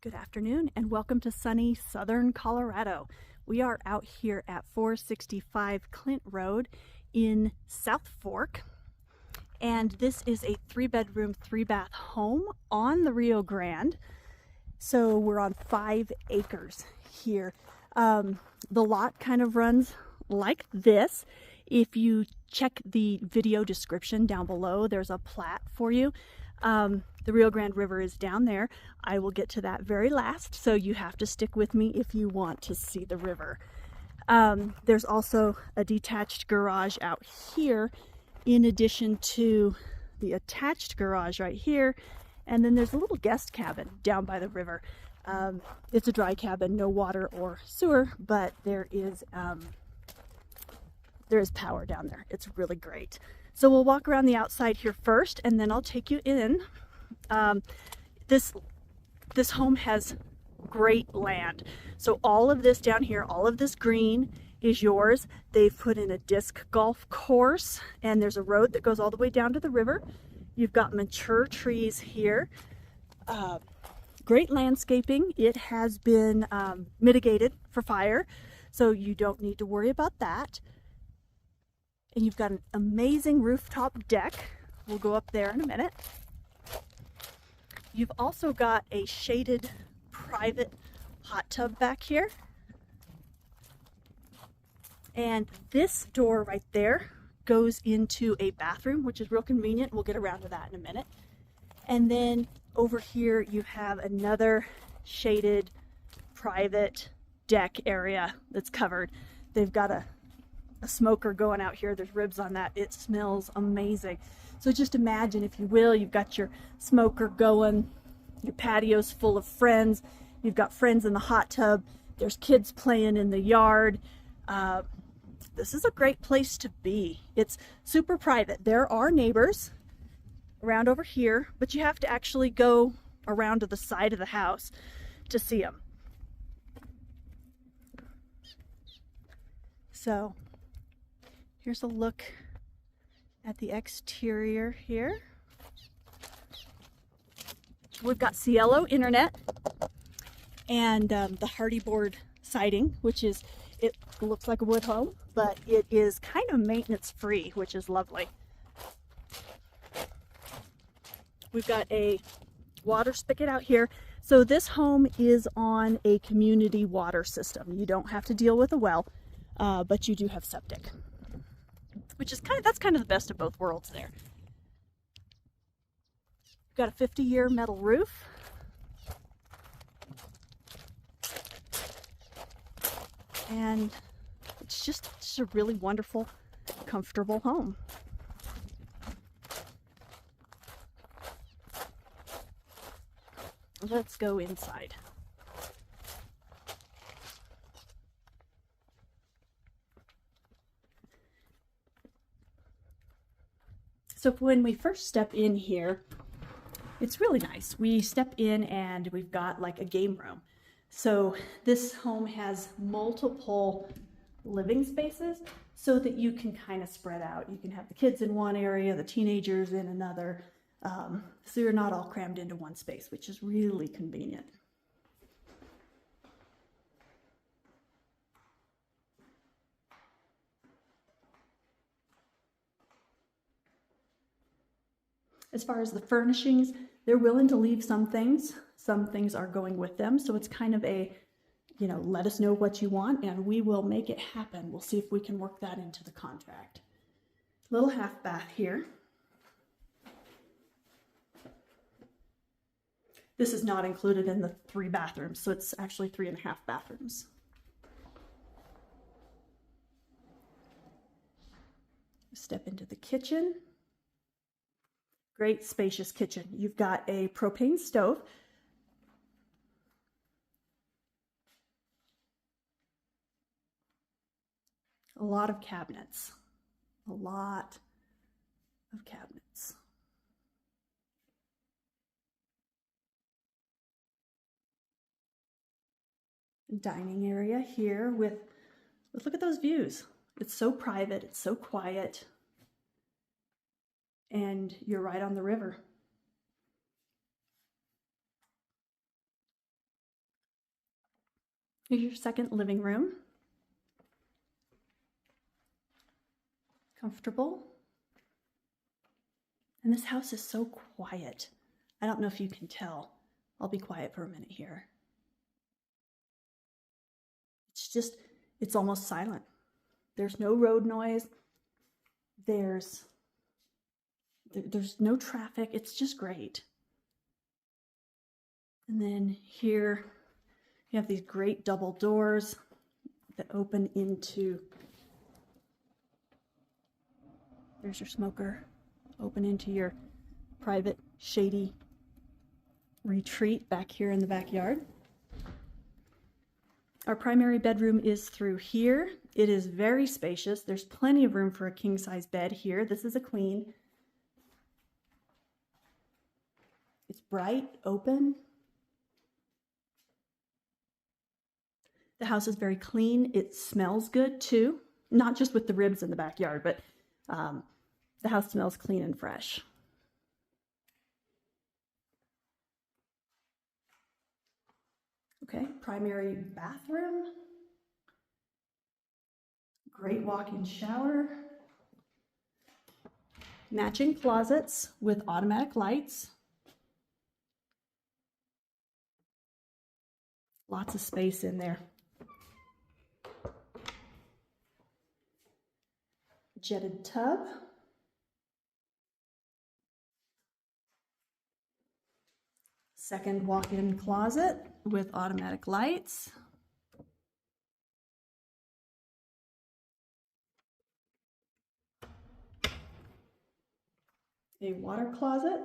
Good afternoon and welcome to sunny southern Colorado. We are out here at 465 Clint Road in South Fork, and this is a 3-bedroom, 3-bath home on the Rio Grande. So we're on 5 acres here. The lot kind of runs like this. If you check the video description down below, there's a plat for you. The Rio Grande River is down there. I will get to that very last, so you have to stick with me if you want to see the river. There's also a detached garage out here in addition to the attached garage right here, and then there's a little guest cabin down by the river. It's a dry cabin, no water or sewer, but there is power down there. It's really great. So we'll walk around the outside here first, and then I'll take you in. This home has great land. So all of this down here, all of this green is yours. They've put in a disc golf course, and there's a road that goes all the way down to the river. You've got mature trees here. Great landscaping. It has been mitigated for fire, so you don't need to worry about that. And you've got an amazing rooftop deck. We'll go up there in a minute. You've also got a shaded private hot tub back here. And this door right there goes into a bathroom, which is real convenient. We'll get around to that in a minute. And then over here you have another shaded private deck area that's covered. They've got a smoker going out here. There's ribs on that. It smells amazing. So just imagine, if you will, you've got your smoker going, your patio's full of friends, you've got friends in the hot tub, there's kids playing in the yard. This is a great place to be. It's super private. There are neighbors around over here, but you have to actually go around to the side of the house to see them. So here's a look at the exterior here. We've got Cielo internet and the hardy board siding, which is, it looks like a wood home, but it is kind of maintenance free, which is lovely. We've got a water spigot out here. So this home is on a community water system. You don't have to deal with a well, but you do have septic, which is that's kind of the best of both worlds there. We've got a 50-year metal roof. And it's just a really wonderful, comfortable home. Let's go inside. So when we first step in here, it's really nice. We step in and we've got like a game room. So this home has multiple living spaces so that you can kind of spread out. You can have the kids in one area, the teenagers in another. So you're not all crammed into one space, which is really convenient. As far as the furnishings, they're willing to leave some things. Some things are going with them. So it's kind of a, let us know what you want and we will make it happen. We'll see if we can work that into the contract. Little half bath here. This is not included in the 3 bathrooms, so it's actually 3.5 bathrooms. Step into the kitchen. Great spacious kitchen. You've got a propane stove. A lot of cabinets. A lot of cabinets. Dining area here with look at those views. It's so private, it's so quiet. And you're right on the river. Here's your second living room. Comfortable. And this house is so quiet. I don't know if you can tell. I'll be quiet for a minute here. It's almost silent. There's no road noise. There's no traffic. It's just great. And then here you have these great double doors that open into, there's your smoker, open into your private shady retreat back here in the backyard. Our primary bedroom is through here. It is very spacious. There's plenty of room for a king-size bed here. This is a queen. It's bright, open. The house is very clean. It smells good too. Not just with the ribs in the backyard, but the house smells clean and fresh. Okay, primary bathroom. Great walk-in shower. Matching closets with automatic lights. Lots of space in there. Jetted tub. Second walk-in closet with automatic lights. A water closet.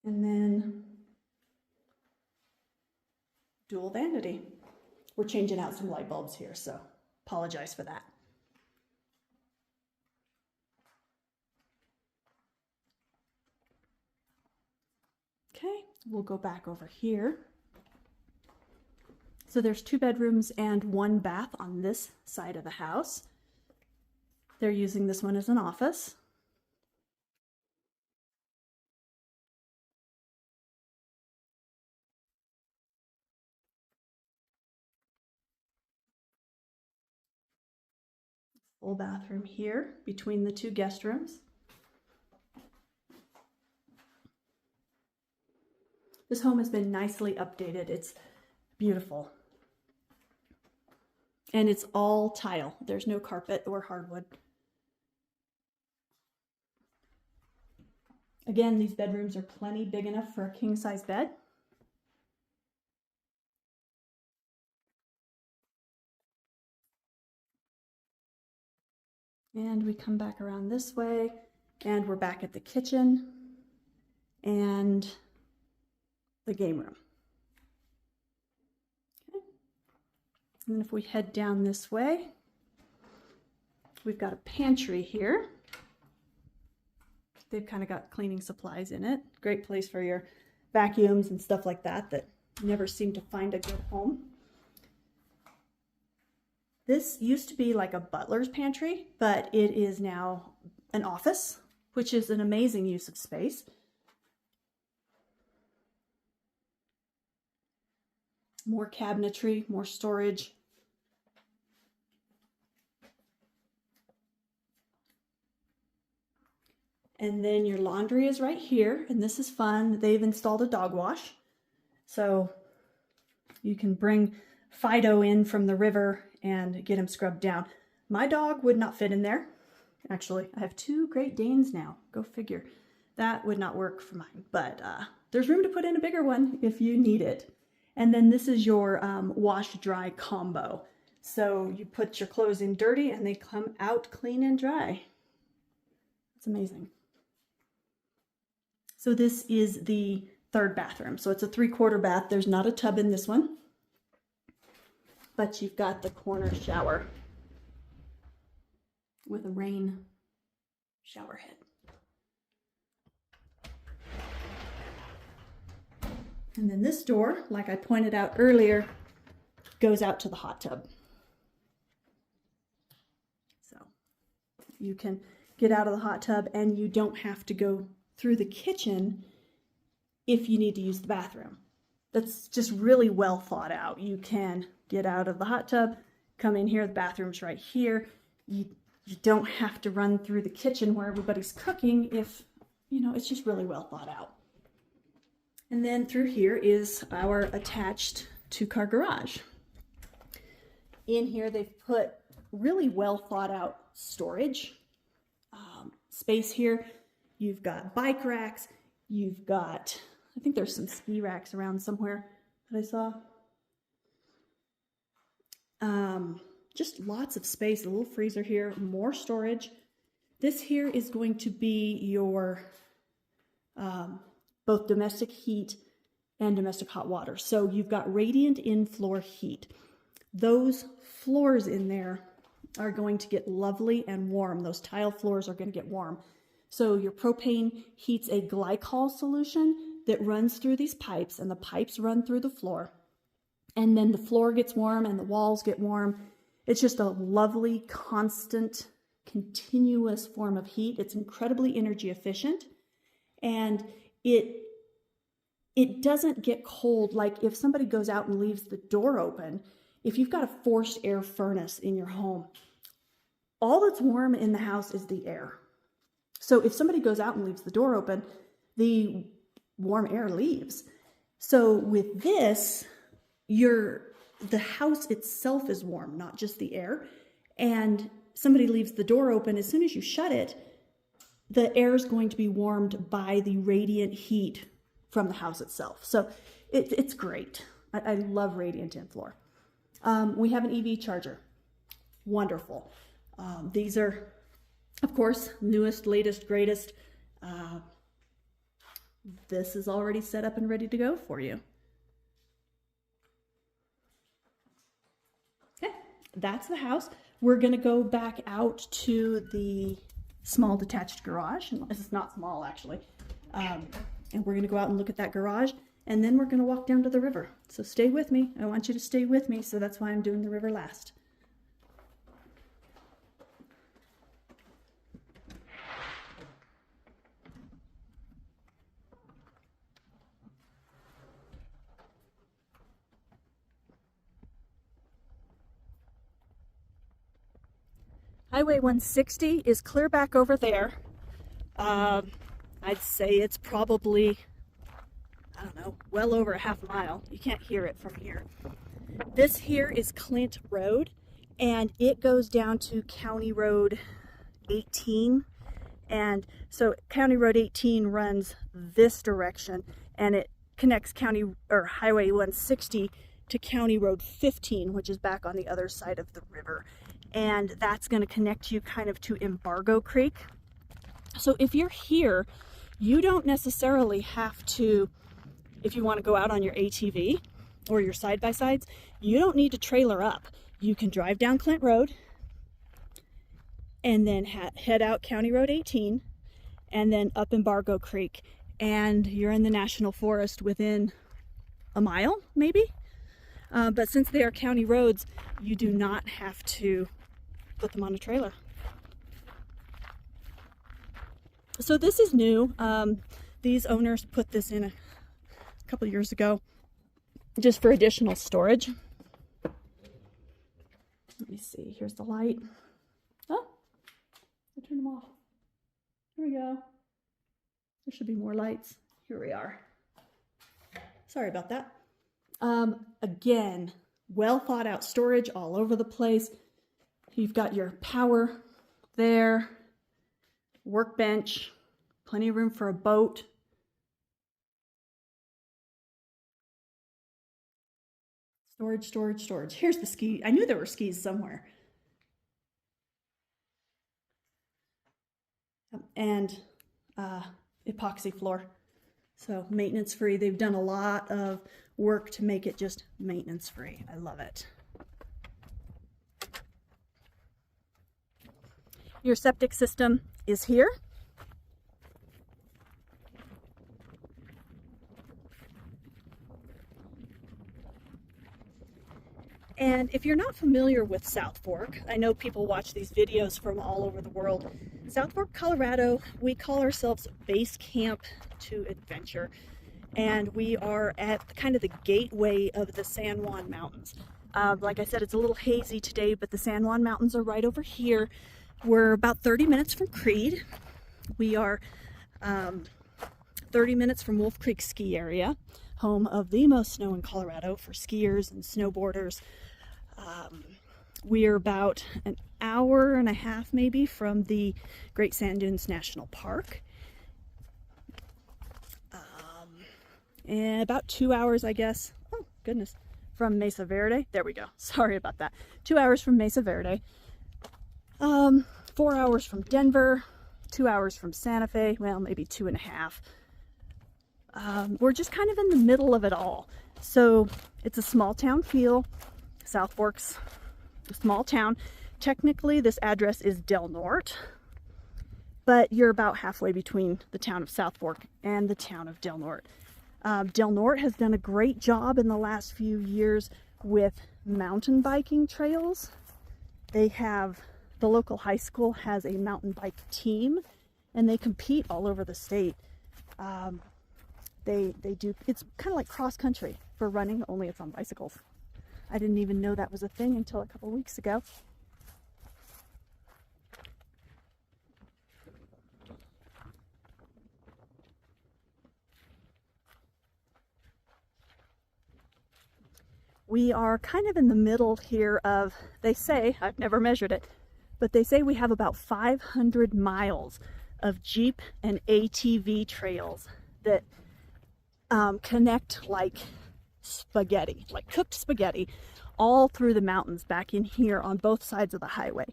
And then dual vanity. We're changing out some light bulbs here, so apologize for that. Okay, we'll go back over here. So there's 2 bedrooms and 1 bath on this side of the house. They're using this one as an office. Full bathroom here between the 2 guest rooms. This home has been nicely updated. It's beautiful. And it's all tile. There's no carpet or hardwood. Again, these bedrooms are plenty big enough for a king-size bed. And we come back around this way, and we're back at the kitchen and the game room. Okay. And then if we head down this way, we've got a pantry here. They've kind of got cleaning supplies in it. Great place for your vacuums and stuff like that that never seem to find a good home. This used to be like a butler's pantry, but it is now an office, which is an amazing use of space. More cabinetry, more storage. And then your laundry is right here, and this is fun. They've installed a dog wash, so you can bring Fido in from the river and get him scrubbed down. My dog would not fit in there. Actually, I have 2 Great Danes now. Go figure. That would not work for mine, but there's room to put in a bigger one if you need it. And then this is your wash-dry combo. So you put your clothes in dirty and they come out clean and dry. It's amazing. So this is the 3rd bathroom. So it's a 3/4 bath. There's not a tub in this one, but you've got the corner shower with a rain shower head. And then this door, like I pointed out earlier, goes out to the hot tub. So you can get out of the hot tub and you don't have to go through the kitchen if you need to use the bathroom. That's just really well thought out. You can get out of the hot tub, come in here, the bathroom's right here. You don't have to run through the kitchen where everybody's cooking if, you know, it's just really well thought out. And then through here is our attached 2-car garage. In here they've put really well thought out storage space here. You've got bike racks, you've got, I think there's some ski racks around somewhere that I saw. Just lots of space, a little freezer here, more storage. This here is going to be your both domestic heat and domestic hot water. So you've got radiant in-floor heat. Those floors in there are going to get lovely and warm. Those tile floors are going to get warm. So your propane heats a glycol solution that runs through these pipes, and the pipes run through the floor. And then the floor gets warm and the walls get warm. It's just a lovely, constant, continuous form of heat. It's incredibly energy efficient, and it doesn't get cold. Like if somebody goes out and leaves the door open, if you've got a forced air furnace in your home, all that's warm in the house is the air. So if somebody goes out and leaves the door open, the warm air leaves. So with this, the house itself is warm, not just the air. And somebody leaves the door open, as soon as you shut it, the air is going to be warmed by the radiant heat from the house itself. So it's great. I love radiant in-floor. We have an EV charger. Wonderful. These are, of course, newest, latest, greatest. This is already set up and ready to go for you. Okay, that's the house. We're going to go back out to the small detached garage. This is not small, actually. And we're going to go out and look at that garage, and then we're going to walk down to the river. So stay with me. I want you to stay with me, so that's why I'm doing the river last. Highway 160 is clear back over there. I'd say it's probably, I don't know, well over a half mile. You can't hear it from here. This here is Clint Road, and it goes down to County Road 18. And so County Road 18 runs this direction, and it connects Highway 160 to County Road 15, which is back on the other side of the river. And that's going to connect you kind of to Embargo Creek. So if you're here, you don't necessarily have to, if you want to go out on your ATV or your side-by-sides, you don't need to trailer up. You can drive down Clint Road and then head out County Road 18 and then up Embargo Creek, and you're in the National Forest within a mile, maybe. But since they are county roads, you do not have to put them on a trailer. So this is new. These owners put this in a couple years ago just for additional storage. Let me see. Here's the light. Oh, I turned them off. Here we go. There should be more lights. Here we are. Sorry about that. Again, well thought out storage all over the place. You've got your power there, workbench, plenty of room for a boat. Storage, storage, storage. Here's the ski. I knew there were skis somewhere. And epoxy floor. So maintenance free. They've done a lot of work to make it just maintenance free. I love it. Your septic system is here. And if you're not familiar with South Fork, I know people watch these videos from all over the world. South Fork, Colorado, we call ourselves Base Camp to Adventure. and we are at kind of the gateway of the San Juan Mountains. Like I said, it's a little hazy today, but the San Juan Mountains are right over here. We're about 30 minutes from Creede. We are 30 minutes from Wolf Creek Ski Area, home of the most snow in Colorado for skiers and snowboarders. We are about an hour and a half maybe from the Great Sand Dunes National Park. And about 2 hours, I guess, oh goodness, from Mesa Verde. There we go. Sorry about that. 2 hours from Mesa Verde. 4 hours from Denver. 2 hours from Santa Fe. Well, maybe 2.5. We're just kind of in the middle of it all. So it's a small town feel. South Fork's a small town. Technically, this address is Del Norte, but you're about halfway between the town of South Fork and the town of Del Norte. Del Norte has done a great job in the last few years with mountain biking trails. The local high school has a mountain bike team, and they compete all over the state. They do, it's kind of like cross country for running, only it's on bicycles. I didn't even know that was a thing until a couple weeks ago. We are kind of in the middle here of, they say, I've never measured it, but they say we have about 500 miles of Jeep and ATV trails that connect like spaghetti, like cooked spaghetti, all through the mountains back in here on both sides of the highway.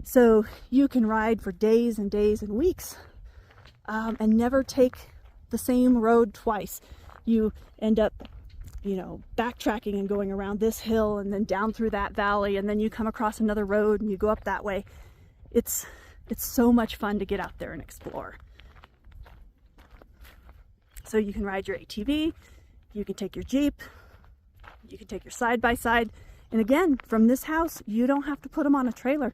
So you can ride for days and days and weeks and never take the same road twice. You end up, you know, backtracking and going around this hill and then down through that valley, and then you come across another road and you go up that way. It's so much fun to get out there and explore. So you can ride your ATV, you can take your Jeep, you can take your side-by-side, and again, from this house, you don't have to put them on a trailer.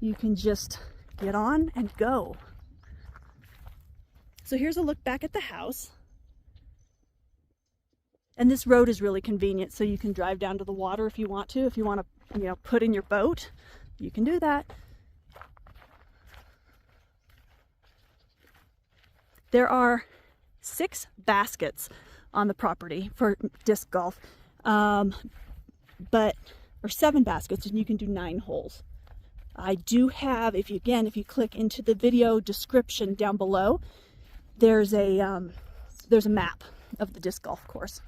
You can just get on and go. So here's a look back at the house. And this road is really convenient, so you can drive down to the water if you want to. If you want to, you know, put in your boat, you can do that. There are 6 baskets on the property for disc golf, or 7 baskets, and you can do 9 holes. I do have, if you click into the video description down below, there's a map of the disc golf course.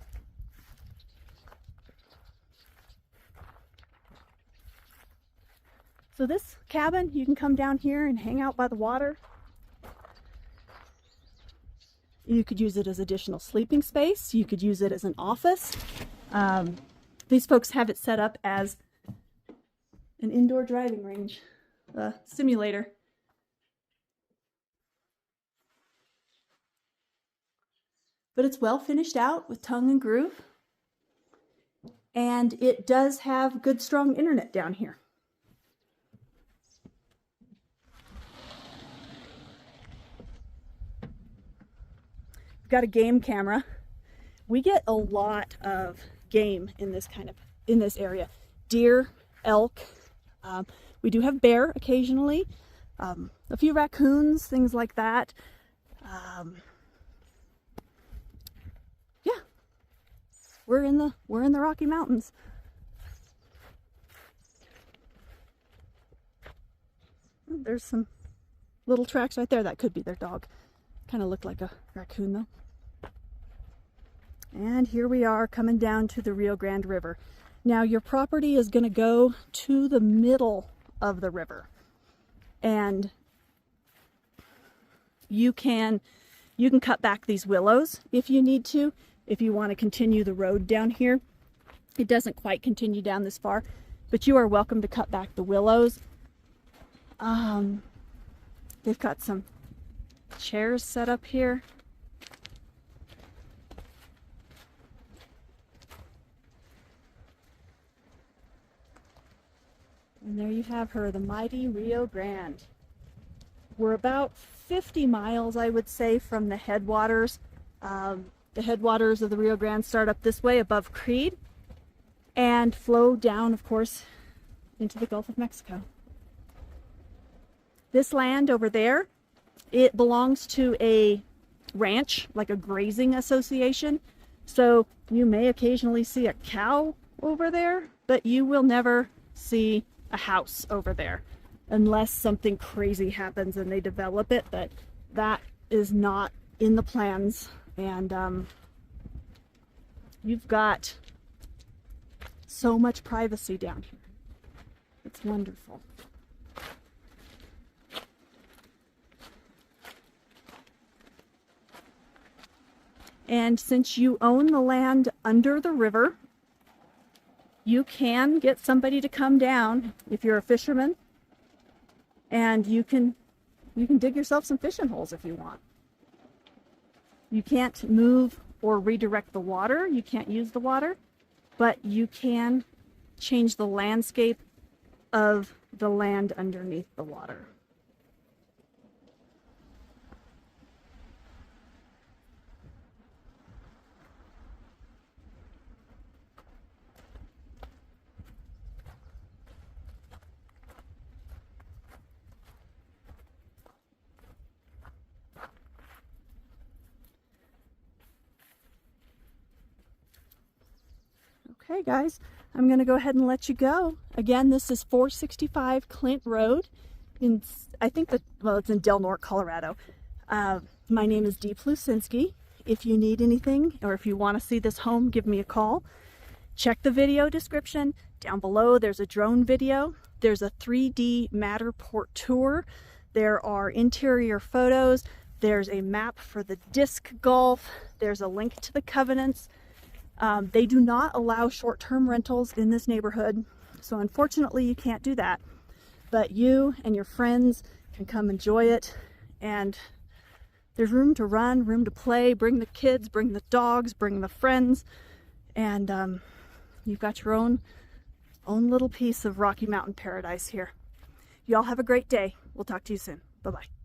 So this cabin, you can come down here and hang out by the water. You could use it as additional sleeping space. You could use it as an office. These folks have it set up as an indoor driving range, simulator. But it's well finished out with tongue and groove. And it does have good, strong internet down here. Got a game camera. We get a lot of game in this area. Deer, elk. We do have bear occasionally. A few raccoons, things like that. Yeah, we're in the Rocky Mountains. There's some little tracks right there. That could be their dog. Kind of look like a raccoon though. And here we are coming down to the Rio Grande River. Now your property is going to go to the middle of the river, and you can cut back these willows if you need to, if you want to continue the road down here. It doesn't quite continue down this far, but you are welcome to cut back the willows. They've got some chairs set up here. And there you have her, the mighty Rio Grande. We're about 50 miles, I would say, from the headwaters. The headwaters of the Rio Grande start up this way above Creed and flow down, of course, into the Gulf of Mexico. This land over there, it belongs to a ranch, like a grazing association. So you may occasionally see a cow over there, but you will never see a house over there unless something crazy happens and they develop it. But that is not in the plans. And you've got so much privacy down here. It's wonderful. And since you own the land under the river, you can get somebody to come down if you're a fisherman, and you can dig yourself some fishing holes if you want. You can't move or redirect the water. You can't use the water, but you can change the landscape of the land underneath the water. Okay guys, I'm going to go ahead and let you go. Again, this is 465 Clint Road in, it's in Del Norte, Colorado. My name is Dee Plusinski. If you need anything or if you want to see this home, give me a call. Check the video description. Down below there's a drone video. There's a 3D Matterport tour. There are interior photos. There's a map for the disc golf. There's a link to the covenants. They do not allow short-term rentals in this neighborhood, so unfortunately you can't do that. But you and your friends can come enjoy it, and there's room to run, room to play. Bring the kids, bring the dogs, bring the friends, and you've got your own little piece of Rocky Mountain paradise here. Y'all have a great day. We'll talk to you soon. Bye-bye.